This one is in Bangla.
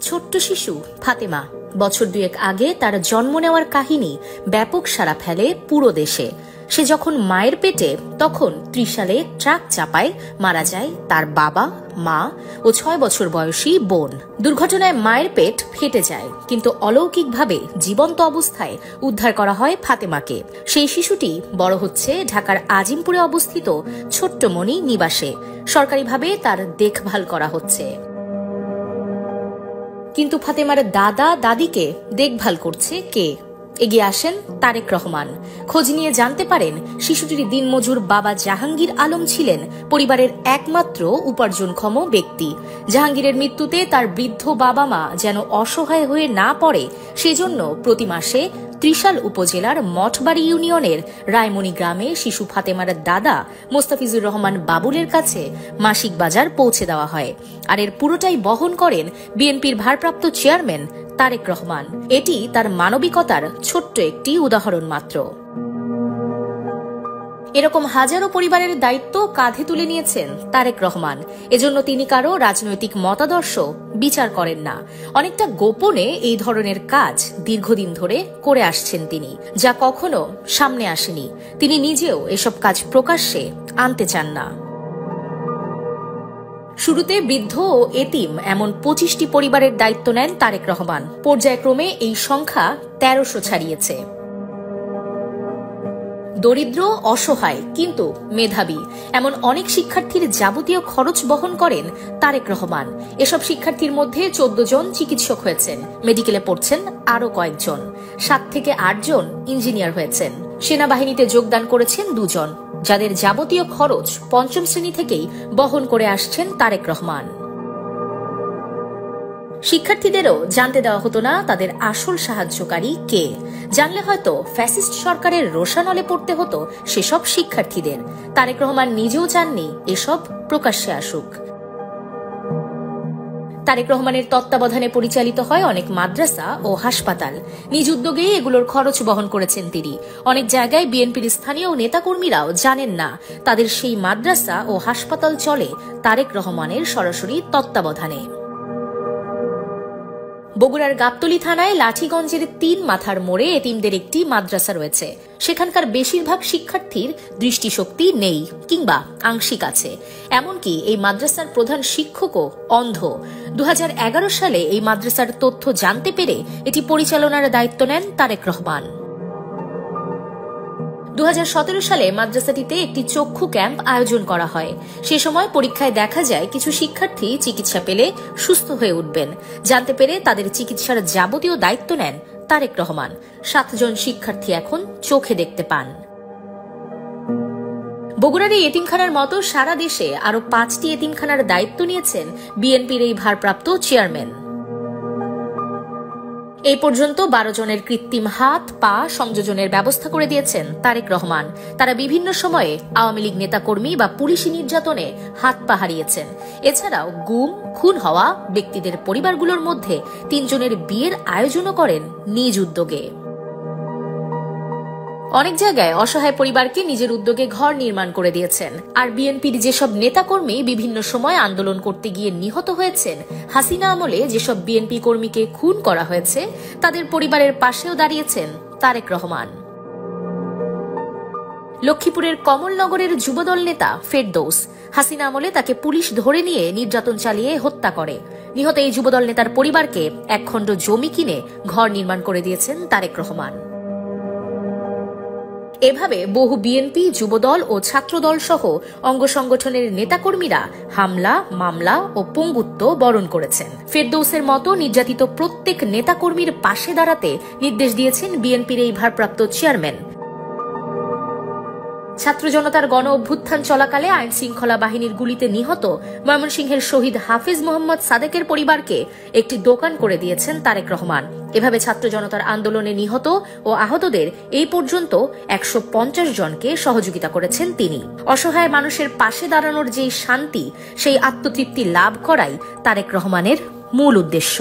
ছোট্ট শিশু ফাতেমা বছর দুয়েক আগে তার জন্ম নেওয়ার কাহিনী ব্যাপক সাড়া ফেলে পুরো দেশে। সে যখন মায়ের পেটে তখন ত্রিশালে ট্রাক চাপায় মারা যায় তার বাবা, মা ও ৬ বছর বয়সী বোন। দুর্ঘটনায় মায়ের পেট ফেটে যায়, কিন্তু অলৌকিকভাবে জীবন্ত অবস্থায় উদ্ধার করা হয় ফাতেমাকে। সেই শিশুটি বড় হচ্ছে ঢাকার আজিমপুরে অবস্থিত ছোট্টমণি নিবাসে। সরকারিভাবে তার দেখভাল করা হচ্ছে। কিন্তু ফাতেমার দাদা দাদিকে দেখভাল করছে কে? এগিয়ে আসেন তারেক রহমান। খোঁজ নিয়ে জানতে পারেন শিশুটির দিনমজুর বাবা জাহাঙ্গীর আলম ছিলেন পরিবারের একমাত্র উপার্জনক্ষম ব্যক্তি। জাহাঙ্গীরের মৃত্যুতে তার বৃদ্ধ বাবা মা যেন অসহায় হয়ে না পড়ে, সেজন্য প্রতি মাসে ত্রিশাল উপজেলার মঠবাড়ি ইউনিয়নের রায়মণি গ্রামে শিশু ফাতেমার দাদা মোস্তাফিজুর রহমান বাবুলের কাছে মাসিক বাজার পৌঁছে দেওয়া হয়। আর এর পুরোটাই বহন করেন বিএনপির ভারপ্রাপ্ত চেয়ারম্যান তারেক রহমান। এটি তার মানবিকতার ছোট্ট একটি উদাহরণ মাত্র। এরকম হাজারো পরিবারের দায়িত্ব কাঁধে তুলে নিয়েছেন তারেক রহমান। এজন্য তিনি কারো রাজনৈতিক মতাদর্শ বিচার করেন না। অনেকটা গোপনে এই ধরনের কাজ দীর্ঘদিন ধরে করে আসছেন তিনি, যা কখনো সামনে আসেনি। তিনি নিজেও এসব কাজ প্রকাশ্যে আনতে চান না। শুরুতে বৃদ্ধ ও এতিম এমন ২৫টি পরিবারের দায়িত্ব নেন তারেক রহমান। পর্যায়ক্রমে এই সংখ্যা ১৩০০ ছাড়িয়েছে। দরিদ্র, অসহায় কিন্তু মেধাবী এমন অনেক শিক্ষার্থীর যাবতীয় খরচ বহন করেন তারেক রহমান। এসব শিক্ষার্থীর মধ্যে ১৪ জন চিকিৎসক হয়েছেন, মেডিকেলে পড়ছেন আরও কয়েকজন, ৭ থেকে ৮ জন ইঞ্জিনিয়ার হয়েছেন। সেনাবাহিনীতে যোগদান করেছেন ২ জন, যাদের যাবতীয় খরচ ৫ম শ্রেণী থেকেই বহন করে আসছেন তারেক রহমান। শিক্ষার্থীদেরও জানতে দেওয়া হতো না তাদের আসল সাহায্যকারী কে। জানলে হয়তো ফ্যাসিস্ট সরকারের রোষানলে পড়তে হতো সেসব শিক্ষার্থীদের। তারেক রহমান নিজেও চাননি এসব প্রকাশ্যে আসুক। তারেক রহমানের তত্ত্বাবধানে পরিচালিত হয় অনেক মাদ্রাসা ও হাসপাতাল। নিজ উদ্যোগেই এগুলোর খরচ বহন করেছেন তিনি। অনেক জায়গায় বিএনপির স্থানীয় নেতাকর্মীরাও জানেন না তাদের সেই মাদ্রাসা ও হাসপাতাল চলে তারেক রহমানের সরাসরি তত্ত্বাবধানে। বগুড়ার গাবতলী থানায় লাঠিগঞ্জের ৩ মাথার মোড়ে এতিমদের একটি মাদ্রাসা রয়েছে। সেখানকার বেশিরভাগ শিক্ষার্থীর দৃষ্টিশক্তি নেই কিংবা আংশিক আছে। এমনকি এই মাদ্রাসার প্রধান শিক্ষকও অন্ধ। ২০১১ সালে এই মাদ্রাসার তথ্য জানতে পেরে এটি পরিচালনার দায়িত্ব নেন তারেক রহমান। ২০১৭ সালে মাদ্রাসাটিতে একটি চক্ষু ক্যাম্প আয়োজন করা হয়। সে সময় পরীক্ষায় দেখা যায় কিছু শিক্ষার্থী চিকিৎসা পেলে সুস্থ হয়ে উঠবেন। জানতে পেরে তাদের চিকিৎসার যাবতীয় দায়িত্ব নেন তারেক রহমান। ৭ জন শিক্ষার্থী এখন চোখে দেখতে পান। বগুড়ার এই এতিমখানার মতো সারা দেশে আরো ৫টি এতিমখানার দায়িত্ব নিয়েছেন বিএনপির এই ভারপ্রাপ্ত চেয়ারম্যান। এই পর্যন্ত ১২ জনের কৃত্রিম হাত পা সংযোজনের ব্যবস্থা করে দিয়েছেন তারেক রহমান। তারা বিভিন্ন সময়ে আওয়ামী লীগ নেতাকর্মী বা পুলিশি নির্যাতনে হাত পা হারিয়েছেন। এছাড়াও গুম, খুন হওয়া ব্যক্তিদের পরিবারগুলোর মধ্যে ৩ জনের বিয়ের আয়োজনও করেন নিজ উদ্যোগে। অনেক জায়গায় অসহায় পরিবারকে নিজের উদ্যোগে ঘর নির্মাণ করে দিয়েছেন। আর বিএনপির যেসব নেতাকর্মী বিভিন্ন সময় আন্দোলন করতে গিয়ে নিহত হয়েছেন, হাসিনা আমলে যেসব বিএনপি কর্মীকে খুন করা হয়েছে, তাদের পরিবারের পাশেও দাঁড়িয়েছেন তারেক রহমান। লক্ষ্মীপুরের কমলনগরের যুবদল নেতা ফেরদৌস, হাসিনা আমলে তাকে পুলিশ ধরে নিয়ে নির্যাতন চালিয়ে হত্যা করে। নিহত এই যুবদল নেতার পরিবারকে ১ খণ্ড জমি কিনে ঘর নির্মাণ করে দিয়েছেন তারেক রহমান। এভাবে বহু বিএনপি, যুবদল ও ছাত্রদল সহ অঙ্গ সংগঠনের নেতাকর্মীরা হামলা, মামলা ও পঙ্গুত্ব বরণ করেছেন। ফেরদৌসের মতো নির্যাতিত প্রত্যেক নেতাকর্মীর পাশে দাঁড়াতে নির্দেশ দিয়েছেন বিএনপির এই ভারপ্রাপ্ত চেয়ারম্যান। ছাত্র জনতার গণ অভ্যুত্থান চলাকালে আইন শৃঙ্খলা বাহিনীর গুলিতে নিহত ময়মনসিংহের শহীদ হাফিজ মোহাম্মদ সাদেকের পরিবারকে একটি দোকান করে দিয়েছেন তারেক রহমান। এভাবে ছাত্র জনতার আন্দোলনে নিহত ও আহতদের এই পর্যন্ত ১৫০ জনকে সহযোগিতা করেছেন তিনি। অসহায় মানুষের পাশে দাঁড়ানোর যেই শান্তি, সেই আত্মতৃপ্তি লাভ করাই তারেক রহমানের মূল উদ্দেশ্য।